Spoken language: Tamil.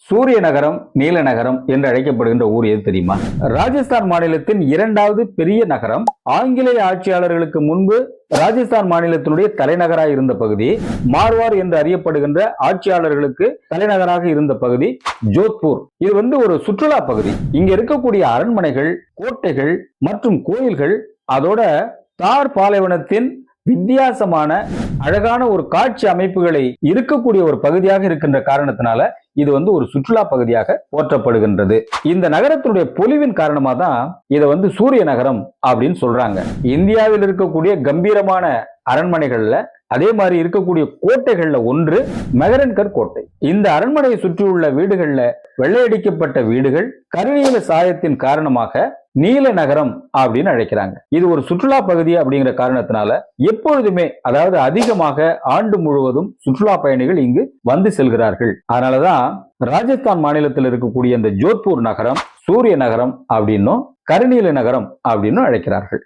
சூரிய நகரம், நீல நகரம் என்று அழைக்கப்படுகின்ற ஊர் எது தெரியுமா? ராஜஸ்தான் மாநிலத்தின் இரண்டாவது பெரிய நகரம். ஆங்கிலேய ஆட்சியாளர்களுக்கு முன்பு ராஜஸ்தான் மாநிலத்தினுடைய தலைநகராக இருந்த பகுதி, மார்வார் என்று அறியப்படுகின்ற ஆட்சியாளர்களுக்கு தலைநகராக இருந்த பகுதி ஜோத்பூர். இது ஒரு சுற்றுலா பகுதி. இங்க இருக்கக்கூடிய அரண்மனைகள், கோட்டைகள் மற்றும் கோயில்கள், அதோட தார் பாலைவனத்தின் வித்தியாசமான அழகான ஒரு காட்சி அமைப்புகளை இருக்கக்கூடிய ஒரு பகுதியாக இருக்கின்ற காரணத்தினால இது ஒரு சுற்றுலா பகுதியாக போற்றப்படுகின்றது. இந்த நகரத்தினுடைய பொலிவின் காரணமா தான் இதை சூரிய நகரம் அப்படின்னு சொல்றாங்க. இந்தியாவில் இருக்கக்கூடிய கம்பீரமான அரண்மனைகள்ல அதே மாதிரி இருக்கக்கூடிய கோட்டைகள்ல ஒன்று மெஹரன்கர் கோட்டை. இந்த அரண்மனையை சுற்றியுள்ள வீடுகள்ல வெள்ளையடிக்கப்பட்ட வீடுகள் கருநீல சாயத்தின் காரணமாக நீல நகரம் அப்படின்னு அழைக்கிறாங்க. இது ஒரு சுற்றுலா பகுதி அப்படிங்கிற காரணத்தினால எப்பொழுதுமே, அதாவது அதிகமாக ஆண்டு முழுவதும் சுற்றுலா பயணிகள் இங்கு வந்து செல்கிறார்கள். அதனாலதான் ராஜஸ்தான் மாநிலத்தில் இருக்கக்கூடிய இந்த ஜோத்பூர் நகரம் சூரிய நகரம் அப்படின்னும் கருநீல நகரம் அப்படின்னு அழைக்கிறார்கள்.